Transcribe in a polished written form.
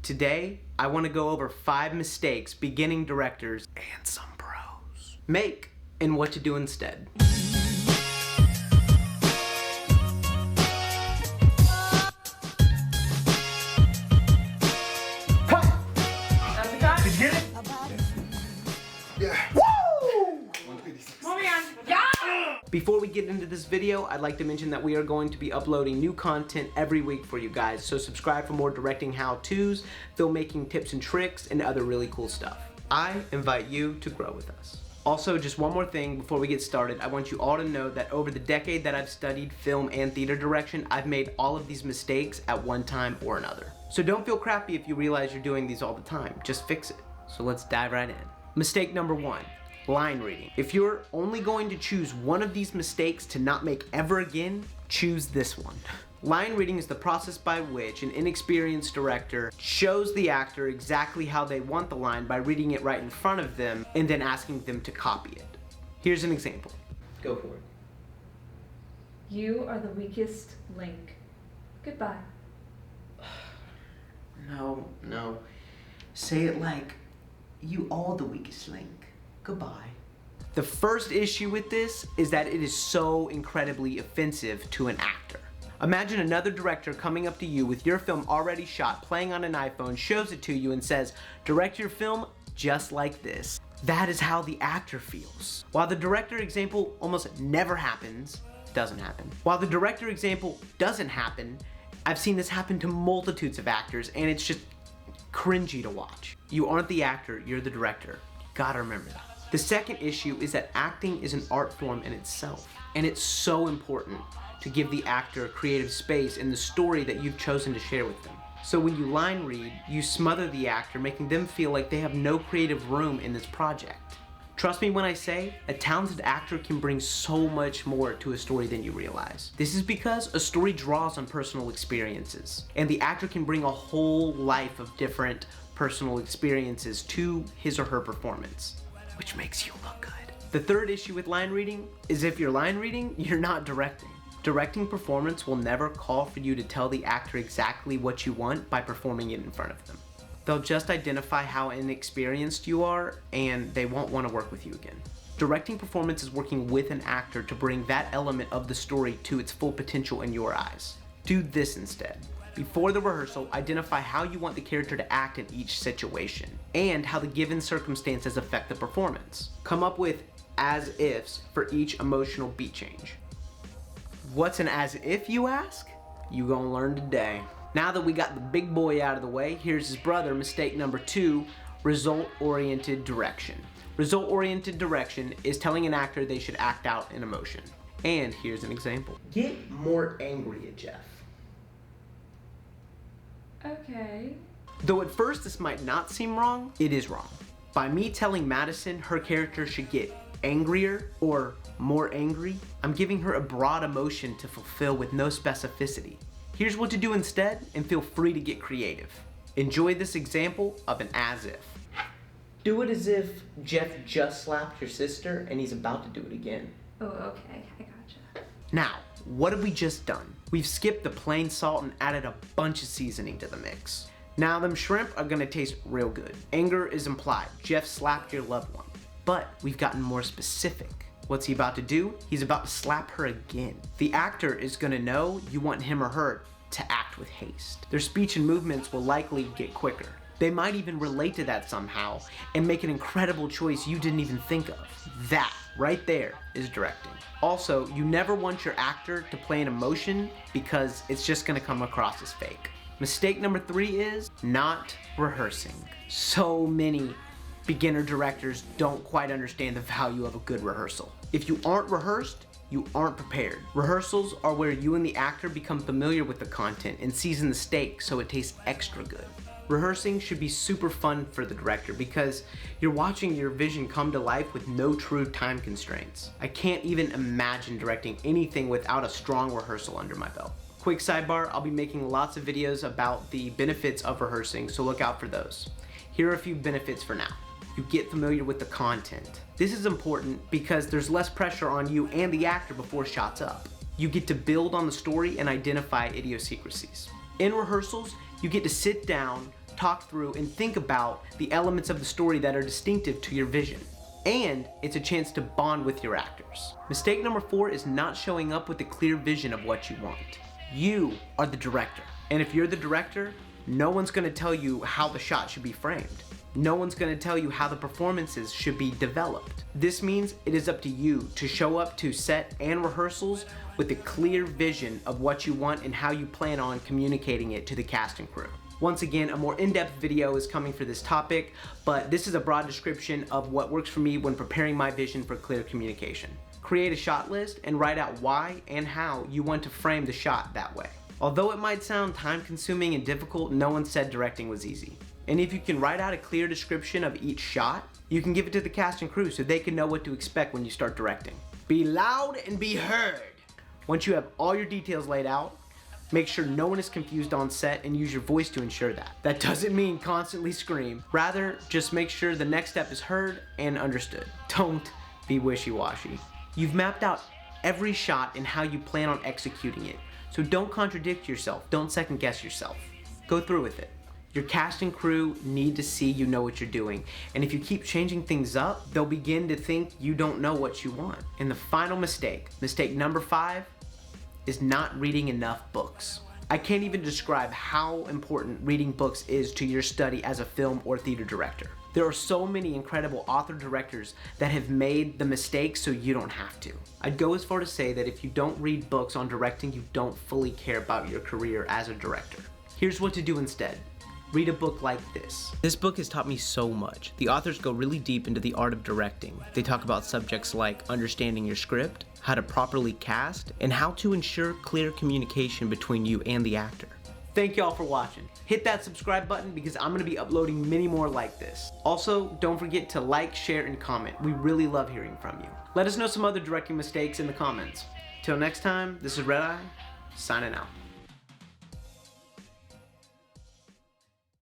Today, I want to go over 5 mistakes beginning directors and some pros make and what to do instead. Did you get it? Yeah. Woo! Before we get into this video, I'd like to mention that we are going to be uploading new content every week for you guys, so subscribe for more directing how-tos, filmmaking tips and tricks, and other really cool stuff. I invite you to grow with us. Also, just one more thing before we get started, I want you all to know that over the decade that I've studied film and theater direction, I've made all of these mistakes at one time or another. So don't feel crappy if you realize you're doing these all the time, just fix it. So let's dive right in. Mistake number 1. Line reading. If you're only going to choose one of these mistakes to not make ever again, choose this one. Line reading is the process by which an inexperienced director shows the actor exactly how they want the line by reading it right in front of them and then asking them to copy it. Here's an example. Go for it. You are the weakest link. Goodbye. No. Say it like, you are the weakest link. Goodbye. The first issue with this is that it is so incredibly offensive to an actor. Imagine another director coming up to you with your film already shot, playing on an iPhone, shows it to you and says, direct your film just like this. That is how the actor feels. While the director example almost never happens, doesn't happen. While the director example doesn't happen, I've seen this happen to multitudes of actors and it's just cringy to watch. You aren't the actor, you're the director. You gotta remember that. The second issue is that acting is an art form in itself, and it's so important to give the actor creative space in the story that you've chosen to share with them. So when you line read, you smother the actor, making them feel like they have no creative room in this project. Trust me when I say, a talented actor can bring so much more to a story than you realize. This is because a story draws on personal experiences, and the actor can bring a whole life of different personal experiences to his or her performance, which makes you look good. The third issue with line reading is if you're line reading, you're not directing. Directing performance will never call for you to tell the actor exactly what you want by performing it in front of them. They'll just identify how inexperienced you are and they won't want to work with you again. Directing performance is working with an actor to bring that element of the story to its full potential in your eyes. Do this instead. Before the rehearsal, identify how you want the character to act in each situation and how the given circumstances affect the performance. Come up with as-ifs for each emotional beat change. What's an as-if, you ask? You gonna learn today. Now that we got the big boy out of the way, here's his brother, mistake number 2, result-oriented direction. Result-oriented direction is telling an actor they should act out an emotion. And here's an example. Get more angry at Jeff. Okay. Though at first this might not seem wrong, it is wrong. By me telling Madison her character should get angrier or more angry, I'm giving her a broad emotion to fulfill with no specificity. Here's what to do instead, and feel free to get creative. Enjoy this example of an as-if. Do it as if Jeff just slapped your sister and he's about to do it again. Oh, okay. I gotcha. Now, what have we just done? We've skipped the plain salt and added a bunch of seasoning to the mix. Now them shrimp are gonna taste real good. Anger is implied. Jeff slapped your loved one. But we've gotten more specific. What's he about to do? He's about to slap her again. The actor is gonna know you want him or her to act with haste. Their speech and movements will likely get quicker. They might even relate to that somehow and make an incredible choice you didn't even think of. That right there is directing. Also, you never want your actor to play an emotion because it's just gonna come across as fake. Mistake number 3 is not rehearsing. So many beginner directors don't quite understand the value of a good rehearsal. If you aren't rehearsed, you aren't prepared. Rehearsals are where you and the actor become familiar with the content and season the steak so it tastes extra good. Rehearsing should be super fun for the director because you're watching your vision come to life with no true time constraints. I can't even imagine directing anything without a strong rehearsal under my belt. Quick sidebar, I'll be making lots of videos about the benefits of rehearsing, so look out for those. Here are a few benefits for now. You get familiar with the content. This is important because there's less pressure on you and the actor before shots up. You get to build on the story and identify idiosyncrasies. In rehearsals, you get to sit down, talk through and think about the elements of the story that are distinctive to your vision. And it's a chance to bond with your actors. Mistake number 4 is not showing up with a clear vision of what you want. You are the director. And if you're the director, no one's gonna tell you how the shot should be framed. No one's gonna tell you how the performances should be developed. This means it is up to you to show up to set and rehearsals with a clear vision of what you want and how you plan on communicating it to the cast and crew. Once again, a more in-depth video is coming for this topic, but this is a broad description of what works for me when preparing my vision for clear communication. Create a shot list and write out why and how you want to frame the shot that way. Although it might sound time-consuming and difficult, no one said directing was easy. And if you can write out a clear description of each shot, you can give it to the cast and crew so they can know what to expect when you start directing. Be loud and be heard. Once you have all your details laid out, make sure no one is confused on set and use your voice to ensure that. That doesn't mean constantly scream. Rather, just make sure the next step is heard and understood. Don't be wishy-washy. You've mapped out every shot and how you plan on executing it. So don't contradict yourself. Don't second guess yourself. Go through with it. Your cast and crew need to see you know what you're doing. And if you keep changing things up, they'll begin to think you don't know what you want. And the final mistake number 5, is not reading enough books. I can't even describe how important reading books is to your study as a film or theater director. There are so many incredible author-directors that have made the mistake so you don't have to. I'd go as far to say that if you don't read books on directing, you don't fully care about your career as a director. Here's what to do instead. Read a book like this. This book has taught me so much. The authors go really deep into the art of directing. They talk about subjects like understanding your script, how to properly cast, and how to ensure clear communication between you and the actor. Thank y'all for watching. Hit that subscribe button because I'm gonna be uploading many more like this. Also, don't forget to like, share, and comment. We really love hearing from you. Let us know some other directing mistakes in the comments. Till next time, this is Red Eye, signing out.